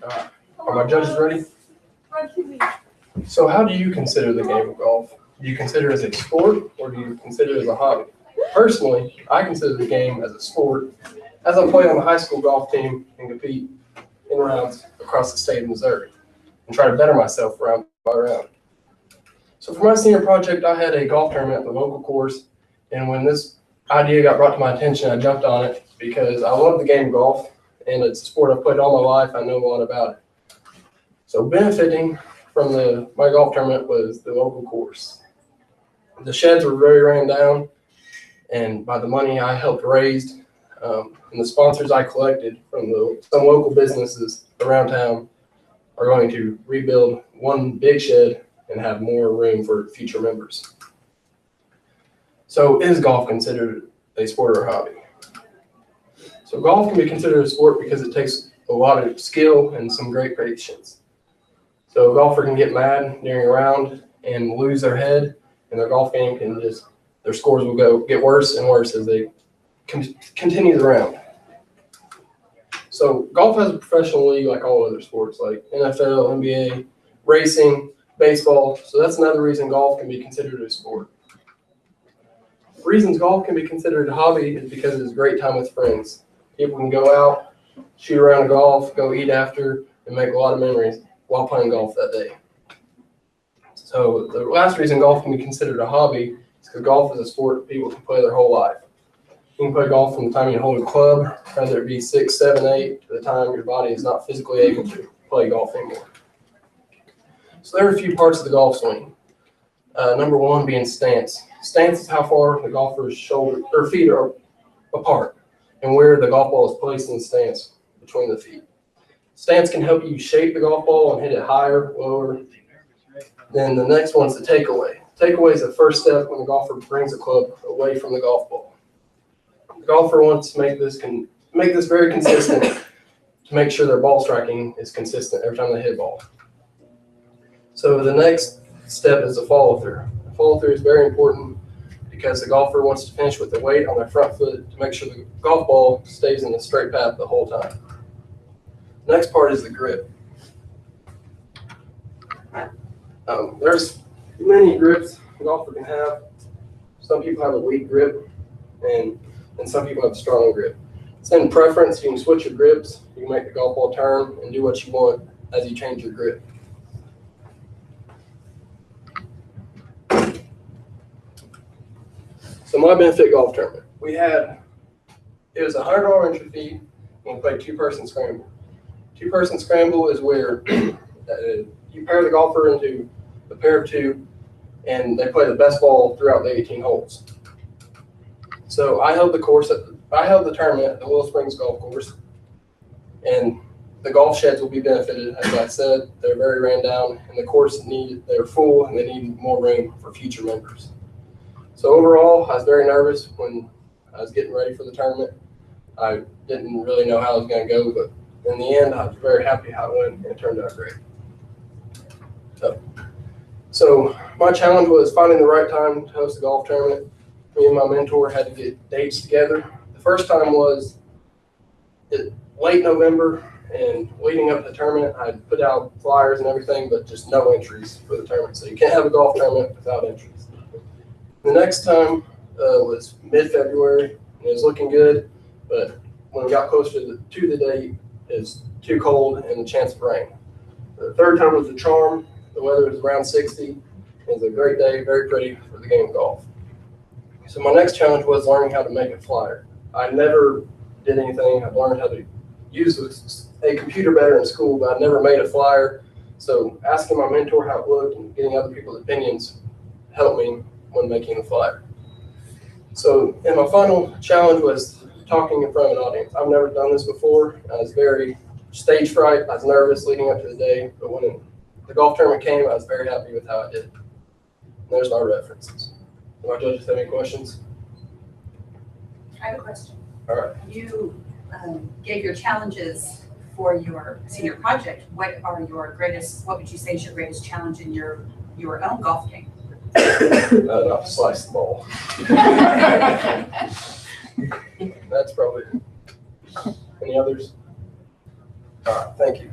Are my judges ready? So how do you consider the game of golf? Do you consider it as a sport or do you consider it as a hobby? Personally, I consider the game as a sport as I play on the high school golf team and compete in rounds across the state of Missouri and try to better myself round by round. So for my senior project, I had a golf tournament at the local course, and when this idea got brought to my attention, I jumped on it because I love the game of golf and it's a sport I've played all my life. I know a lot about it. So benefiting from my golf tournament was the local course. The sheds were very ran down, and by the money I helped raise and the sponsors I collected from some local businesses around town are going to rebuild one big shed and have more room for future members. So is golf considered a sport or a hobby? So golf can be considered a sport because it takes a lot of skill and some great patience. So a golfer can get mad during a round and lose their head, and their golf game their scores will get worse and worse as they continue the round. So golf has a professional league like all other sports, like NFL, NBA, racing, baseball. So that's another reason golf can be considered a sport. Reasons golf can be considered a hobby is because it's a great time with friends. People can go out, shoot around a golf, go eat after, and make a lot of memories while playing golf that day. So the last reason golf can be considered a hobby is because golf is a sport people can play their whole life. You can play golf from the time you hold a club, whether it be 6, 7, 8, to the time your body is not physically able to play golf anymore. So there are a few parts of the golf swing. Number one being stance. Stance is how far the golfer's feet are apart and where the golf ball is placed in the stance between the feet. Stance can help you shape the golf ball and hit it higher, lower. Then the next one's the takeaway. Takeaway is the first step when the golfer brings the club away from the golf ball. The golfer wants to make this very consistent to make sure their ball striking is consistent every time they hit ball. So the next step is the follow through. The follow through is very important because the golfer wants to finish with the weight on their front foot to make sure the golf ball stays in the straight path the whole time. The next part is the grip. There's many grips a golfer can have. Some people have a weak grip and some people have a strong grip. It's in preference. You can switch your grips. You can make the golf ball turn and do what you want as you change your grip. So my benefit golf tournament, it was a $100 entry fee and we played two-person scramble. Two-person scramble is where you pair the golfer into a pair of two and they play the best ball throughout the 18 holes. So I held the tournament at the Willow Springs Golf Course, and the golf sheds will be benefited. As I said, they're very ran down, and the course they're full, and they need more room for future members. So overall, I was very nervous when I was getting ready for the tournament. I didn't really know how it was going to go, but in the end, I was very happy how it went, and it turned out great. So my challenge was finding the right time to host a golf tournament. Me and my mentor had to get dates together. The first time was late November, and leading up to the tournament, I put out flyers and everything, but just no entries for the tournament. So you can't have a golf tournament without entries. The next time was mid-February, and it was looking good, but when we got closer to the date, it was too cold and a chance of rain. The third time was the charm. The weather was around 60. It was a great day, very pretty for the game of golf. So my next challenge was learning how to make a flyer. I never did anything. I learned how to use a computer better in school, but I never made a flyer. So asking my mentor how it looked and getting other people's opinions helped me when making the flyer. So, and my final challenge was talking in front of an audience. I've never done this before. I was very stage fright. I was nervous leading up to the day, but when the golf tournament came, I was very happy with how I did. And there's my references. Do my judges have any questions? I have a question. All right. You gave your challenges for your senior project. What would you say is your greatest challenge in your own golf game? Not to slice the ball. That's probably it. Any others? All right, thank you.